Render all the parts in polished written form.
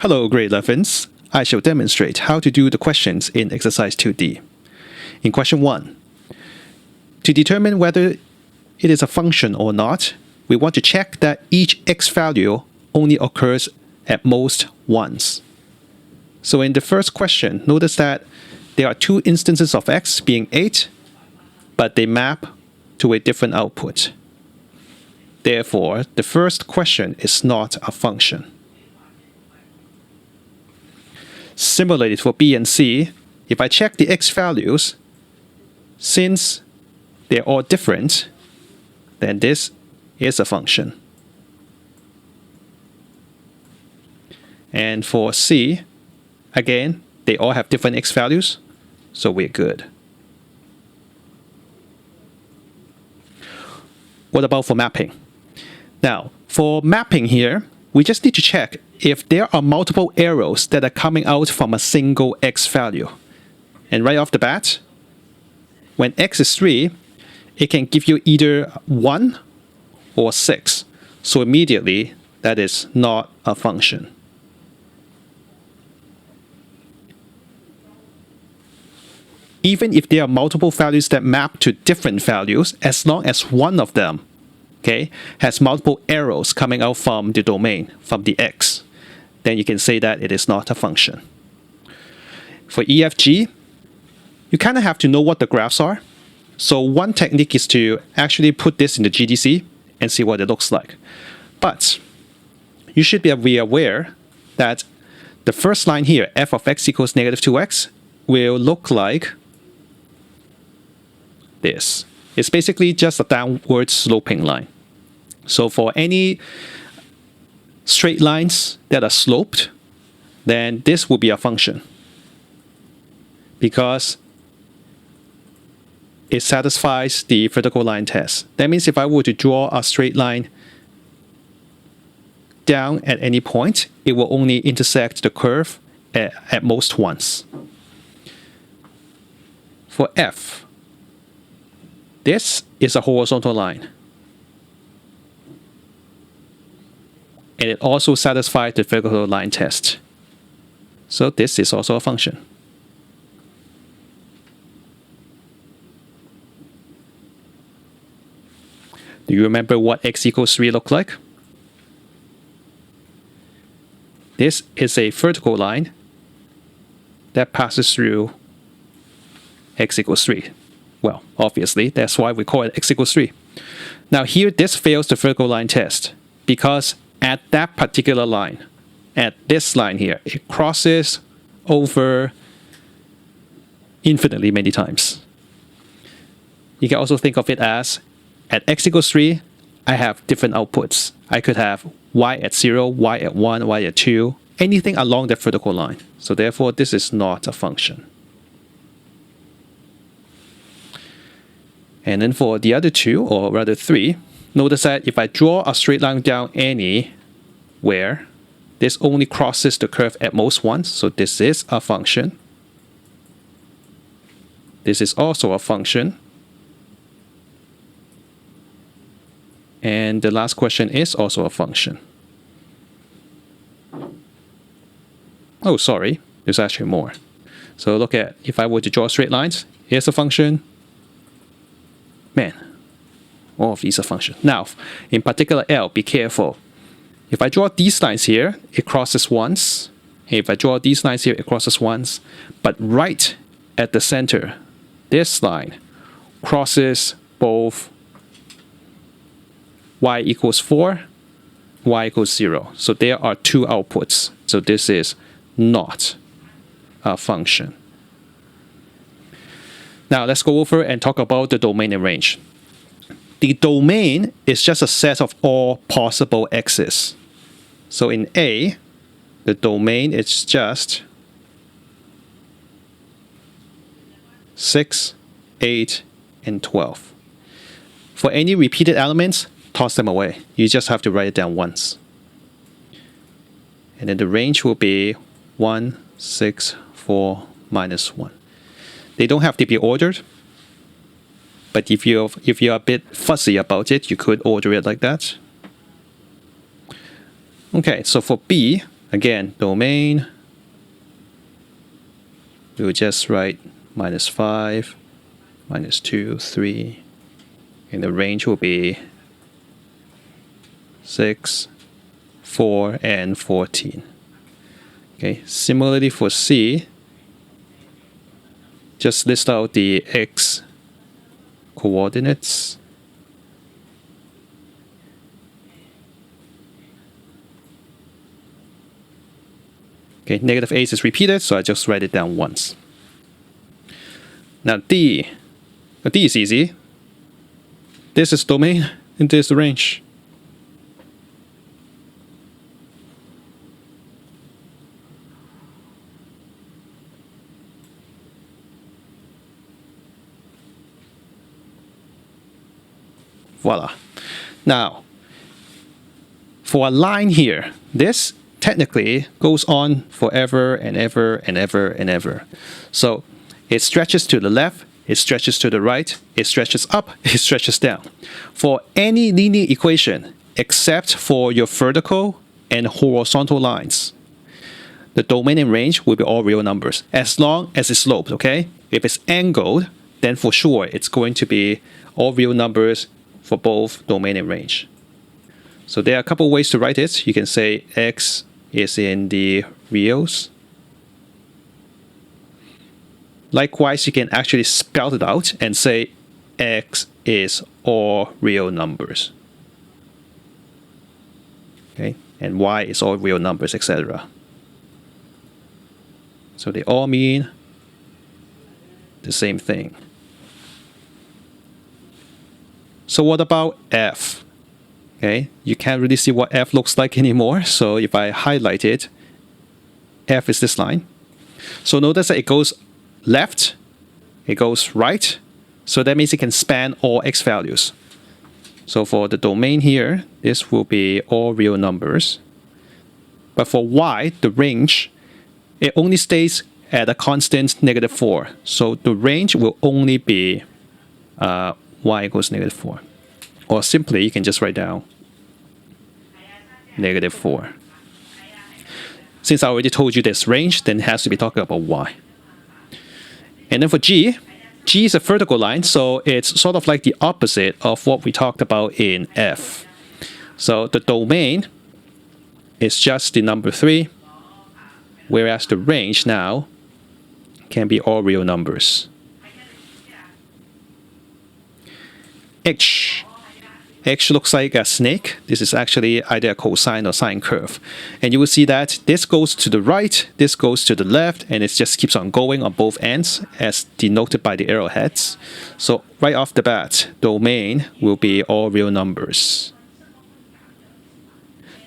Hello, grade 11s. I shall demonstrate how to do the questions in exercise 2D. In question 1, to determine whether it is a function or not, we want to check that each x value only occurs at most once. So in the first question, notice that there are two instances of x being 8, but they map to a different output. Therefore, the first question is not a function. Similarly, for B and C, if I check the x values, since they're all different, then this is a function. And for C, again, they all have different x values, so we're good. What about for mapping? Now, for mapping here, we just need to check if there are multiple arrows that are coming out from a single x value. And right off the bat, when x is 3, it can give you either 1 or 6. So immediately, that is not a function. Even if there are multiple values that map to different values, as long as one of them, okay, has multiple arrows coming out from the domain, from the x, then you can say that it is not a function. For EFG, you kind of have to know what the graphs are. So one technique is to actually put this in the GDC and see what it looks like. But you should be aware that the first line here, f of x equals negative 2x, will look like this. It's basically just a downward sloping line. So for any straight lines that are sloped, then this will be a function, because it satisfies the vertical line test. That means if I were to draw a straight line down at any point, it will only intersect the curve at most once. For F, this is a horizontal line. And it also satisfies the vertical line test. So this is also a function. Do you remember what x equals 3 looked like? This is a vertical line that passes through x equals 3. Well, obviously, that's why we call it x equals 3. Now here, this fails the vertical line test because at that particular line, at this line here, it crosses over infinitely many times. You can also think of it as, at x equals 3, I have different outputs. I could have y at 0, y at 1, y at 2, anything along the vertical line. So therefore, this is not a function. And then for the other two, or rather 3, notice that if I draw a straight line down anywhere, this only crosses the curve at most once. So this is a function. This is also a function. And the last question is also a function. Oh, sorry, there's actually more. So look at, if I were to draw straight lines, here's a function. Man, all of these are functions. Now, in particular L, be careful. If I draw these lines here, it crosses once. If I draw these lines here, it crosses once. But right at the center, this line crosses both y equals 4, y equals 0. So there are two outputs. So this is not a function. Now let's go over and talk about the domain and range. The domain is just a set of all possible x's. So in A, the domain is just 6, 8, and 12. For any repeated elements, toss them away. You just have to write it down once. And then the range will be 1, 6, 4, minus 1. They don't have to be ordered, but if you're a bit fuzzy about it, you could order it like that. Okay, so for B, Again, domain, we'll just write -5, -2, 3, and the range will be 6, 4, and 14. Okay, similarly for C, just list out the x coordinates. Okay, -8 is repeated, so I just write it down once. Now D. Now D is easy. This is domain, and this is the range. Voila. Now, for a line here, this technically goes on forever and ever and ever and ever. So it stretches to the left, it stretches to the right, it stretches up, it stretches down. For any linear equation, except for your vertical and horizontal lines, the domain and range will be all real numbers, as long as it's sloped, okay? If it's angled, then for sure it's going to be all real numbers for both domain and range. So there are a couple ways to write it. You can say x is in the reals. Likewise, you can actually spell it out and say x is all real numbers. Okay, and y is all real numbers, etc. So they all mean the same thing. So what about f? Okay, you can't really see what f looks like anymore. So if I highlight it, f is this line. So notice that it goes left, it goes right. So that means it can span all x values. So for the domain here, this will be all real numbers. But for y, the range, it only stays at a constant -4. So the range will only be y equals -4. Or simply, you can just write down -4. Since I already told you this range, then it has to be talking about y. And then for G, G is a vertical line, so it's sort of like the opposite of what we talked about in F. So the domain is just the number 3, whereas the range now can be all real numbers. H. H looks like a snake. This is actually either a cosine or sine curve. And you will see that this goes to the right, this goes to the left, and it just keeps on going on both ends as denoted by the arrowheads. So right off the bat, domain will be all real numbers.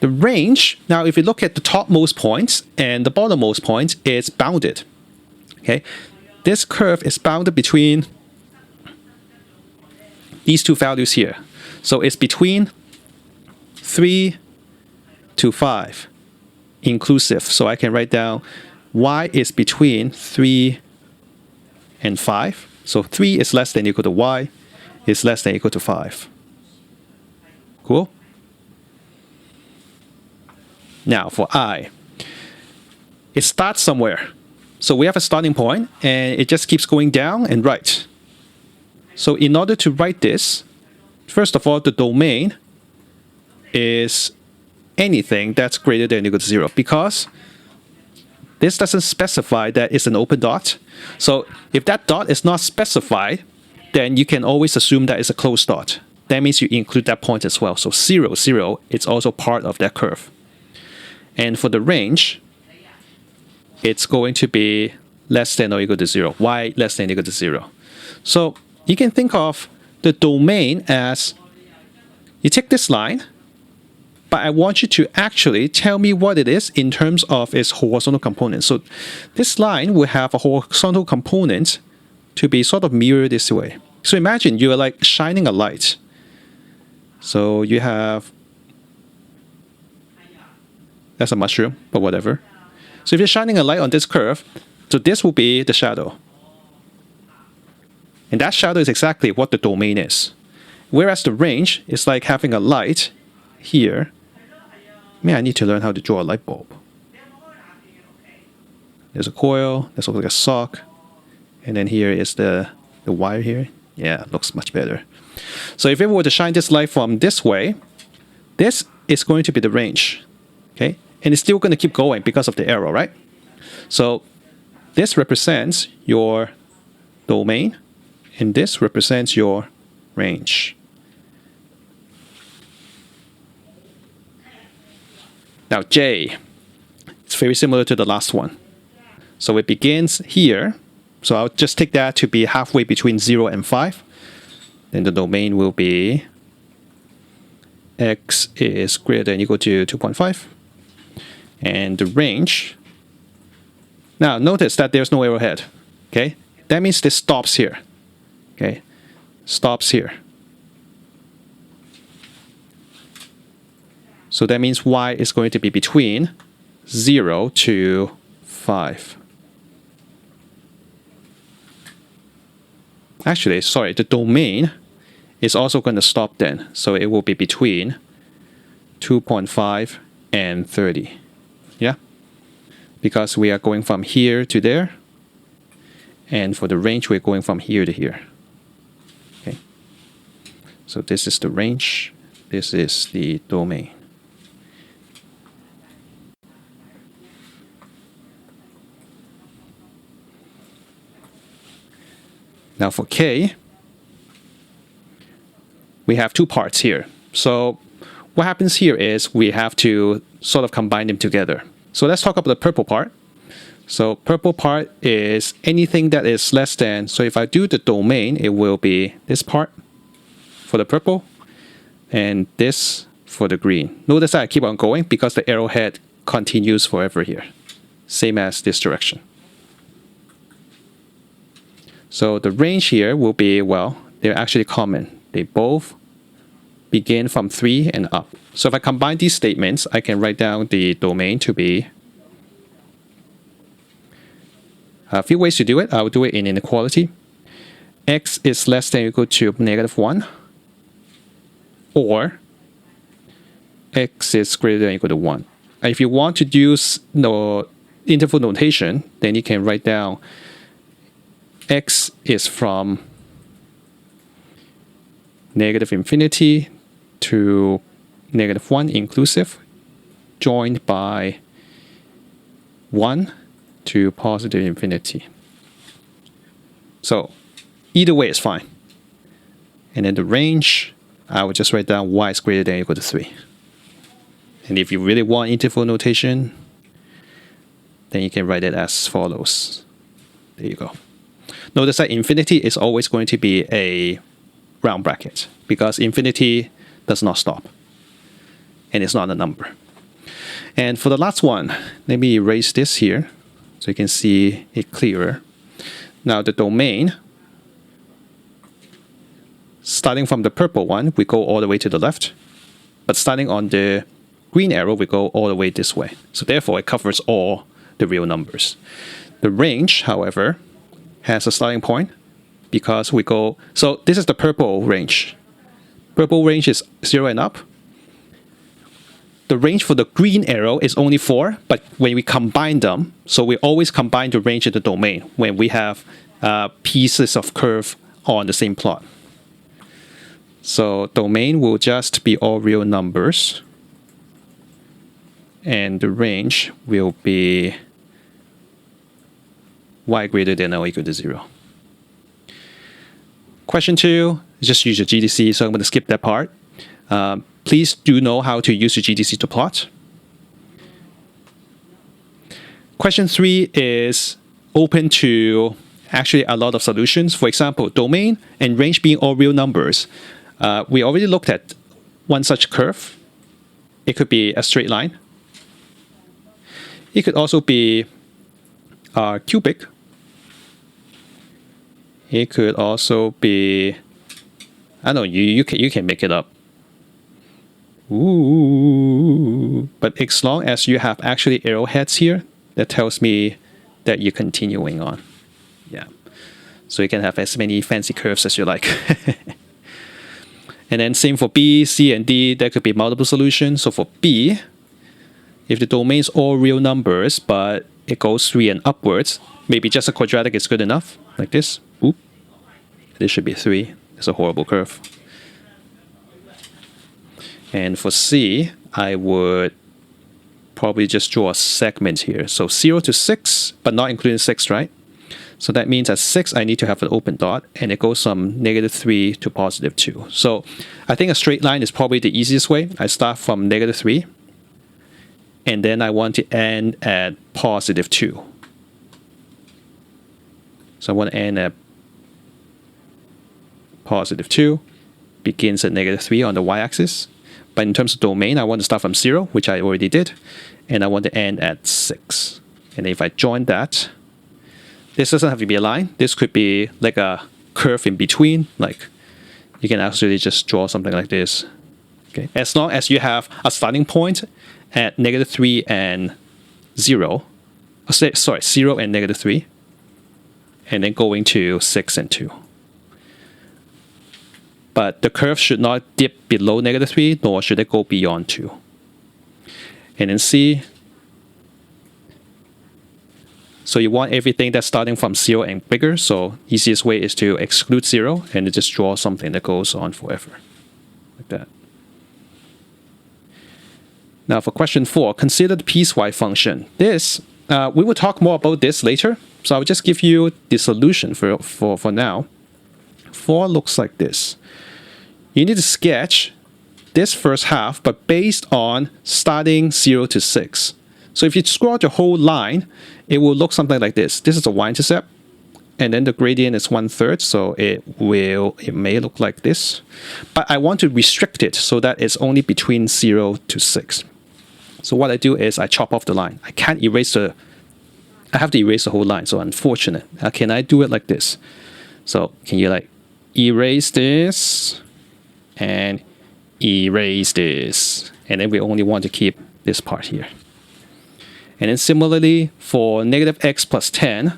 The range, now if you look at the topmost points and the bottommost point, it's bounded. Okay, this curve is bounded between these two values here. So it's between 3 to 5 inclusive. So I can write down y is between 3 and 5. So 3 is less than or equal to y is less than or equal to 5. Cool? Now for I, it starts somewhere. So we have a starting point and it just keeps going down and right. So in order to write this, first of all, the domain is anything that's greater than or equal to 0 because this doesn't specify that it's an open dot. So if that dot is not specified, then you can always assume that it's a closed dot. That means you include that point as well. So 0, 0, it's also part of that curve. And for the range, it's going to be less than or equal to 0. Y less than or equal to 0. So you can think of the domain as, you take this line, but I want you to actually tell me what it is in terms of its horizontal component. So this line will have a horizontal component to be sort of mirrored this way. So imagine you're like shining a light. So you have, that's a mushroom, but whatever. So if you're shining a light on this curve, so this will be the shadow. And that shadow is exactly what the domain is. Whereas the range is like having a light here. Man, I need to learn how to draw a light bulb. There's a coil. This looks like a sock. And then here is the wire here. Yeah, looks much better. So if we were to shine this light from this way, this is going to be the range. Okay? And it's still going to keep going because of the arrow, right? So this represents your domain, and this represents your range. Now J, it's very similar to the last one. So it begins here. So I'll just take that to be halfway between 0 and 5. Then the domain will be x is greater than or equal to 2.5. And the range, now notice that there's no arrowhead. Okay, that means this stops here. Okay, stops here. So that means y is going to be between 0 to 5. Actually, sorry, the domain is also going to stop then. So it will be between 2.5 and 30. Yeah? Because we are going from here to there. And for the range, we're going from here to here. Okay. So this is the range. This is the domain. Now for K, we have two parts here. So what happens here is we have to sort of combine them together. So let's talk about the purple part. So purple part is anything that is less than, so if I do the domain, it will be this part for the purple and this for the green. Notice that I keep on going because the arrowhead continues forever here. Same as this direction. So the range here will be, well, they're actually common. They both begin from 3 and up. So if I combine these statements, I can write down the domain to be a few ways to do it. I'll do it in inequality. X is less than or equal to -1, or X is greater than or equal to 1. And if you want to use the interval notation, then you can write down X is from -infinity to -1 inclusive, joined by 1 to positive infinity. So either way is fine. And then the range, I would just write down y is greater than or equal to 3. And if you really want interval notation, then you can write it as follows. There you go. Notice that infinity is always going to be a round bracket because infinity does not stop. And it's not a number. And for the last one, let me erase this here so you can see it clearer. Now the domain, starting from the purple one, we go all the way to the left. But starting on the green arrow, we go all the way this way. So therefore, it covers all the real numbers. The range, however, has a starting point because we go, so this is the purple range. Purple range is 0 and up. The range for the green arrow is only 4, but when we combine them, so we always combine the range and the domain when we have pieces of curve on the same plot. So domain will just be all real numbers, and the range will be y greater than or equal to 0. Question 2, just use your GDC, so I'm going to skip that part. Please do know how to use your GDC to plot. Question 3 is open to actually a lot of solutions. For example, domain and range being all real numbers. We already looked at one such curve. It could be a straight line. It could also be cubic. It could also be, I don't know, you can make it up. Ooh. But as long as you have actually arrowheads here, that tells me that you're continuing on. Yeah. So you can have as many fancy curves as you like. And then same for B, C, and D, there could be multiple solutions. So for B, if the domain is all real numbers, but it goes 3 and upwards. Maybe just a quadratic is good enough, like this. Oop. This should be 3. It's a horrible curve. And for C, I would probably just draw a segment here. So 0 to 6, but not including 6, right? So that means at 6, I need to have an open dot, and it goes from -3 to +2. So I think a straight line is probably the easiest way. I start from -3, and then I want to end at +2. So I want to end at +2, begins at -3 on the y-axis. But in terms of domain, I want to start from 0, which I already did, and I want to end at 6. And if I join that, this doesn't have to be a line. This could be like a curve in between. Like you can actually just draw something like this. Okay, as long as you have a starting point at -3 and 0. Sorry, 0 and -3, and then going to 6 and 2. But the curve should not dip below -3, nor should it go beyond 2. And then C. So you want everything that's starting from 0 and bigger. So easiest way is to exclude 0 and just draw something that goes on forever. Like that. Now for question 4, consider the piecewise function. This, we will talk more about this later. So I'll just give you the solution for now. 4 looks like this. You need to sketch this first half, but based on starting 0 to 6. So if you scroll the whole line, it will look something like this. This is the y-intercept, and then the gradient is 1/3, so it may look like this. But I want to restrict it so that it's only between 0 to 6. So what I do is I chop off the line. I can't erase I have to erase the whole line, so unfortunate. Can I do it like this? So can you like erase this and erase this, and then we only want to keep this part here. And then similarly for -x plus 10,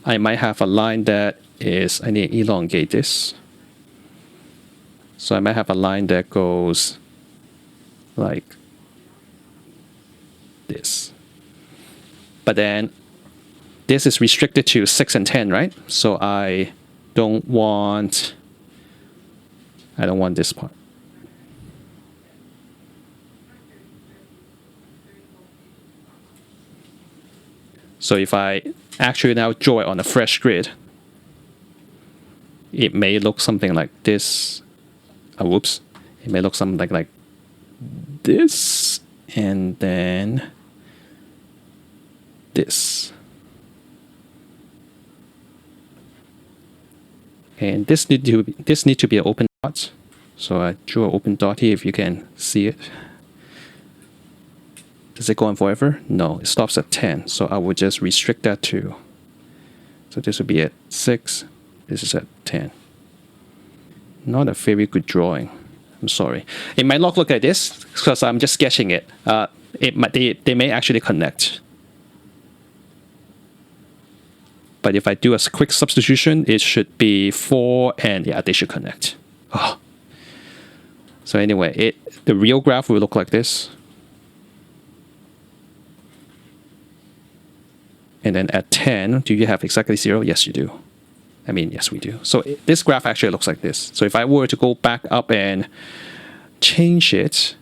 I might have a line that is, I need to elongate this. So I might have a line that goes like this. But then this is restricted to 6 and 10, right? So I don't want this part. So if I actually now draw it on a fresh grid, it may look something like this. Whoops. It may look something like this, and then this. And this need to be an open dot. So I drew an open dot here if you can see it. Does it go on forever? No, it stops at 10. So I would just restrict that to. So this would be at 6. This is at 10. Not a very good drawing. I'm sorry. It might not look like this because I'm just sketching it. They may actually connect. But if I do a quick substitution, it should be 4, and yeah, they should connect. Oh. So anyway, the real graph will look like this. And then at 10, do you have exactly 0? Yes, you do. I mean, yes, we do. So this graph actually looks like this. So if I were to go back up and change it,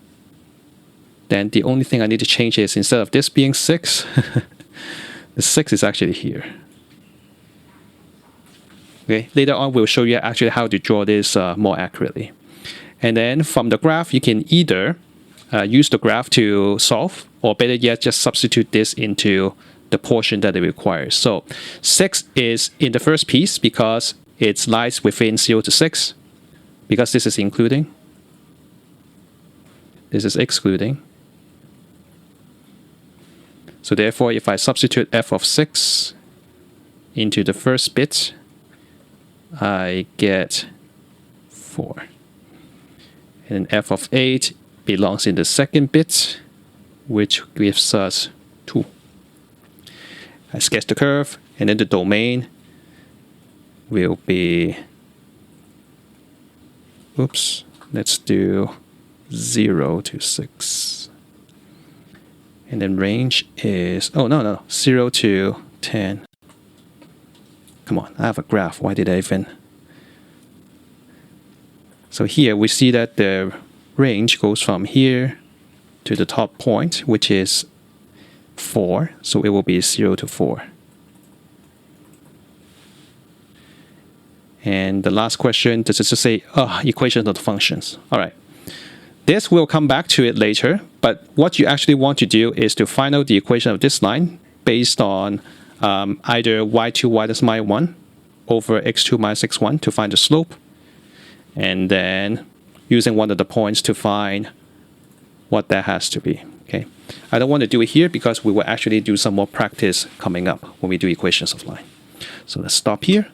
then the only thing I need to change is instead of this being 6, the 6 is actually here. Okay, later on we'll show you actually how to draw this more accurately. And then from the graph, you can either use the graph to solve, or better yet, just substitute this into the portion that it requires. So 6 is in the first piece because it lies within 0 to 6, because this is including. This is excluding. So therefore, if I substitute f of 6 into the first bit, I get 4. And f of 8 belongs in the second bit, which gives us 2. I sketch the curve, and then the domain will be, oops, let's do 0 to 6. And then range is, oh, no, 0 to 10. Come on, I have a graph. Why did I even? So here we see that the range goes from here to the top point, which is 4. So it will be 0 to 4. And the last question, this is to say, equations of the functions. All right. This we'll come back to it later, but what you actually want to do is to find out the equation of this line based on either y2 minus y1 over x2 minus x1 to find the slope, and then using one of the points to find what that has to be. Okay, I don't want to do it here because we will actually do some more practice coming up when we do equations of line. So let's stop here.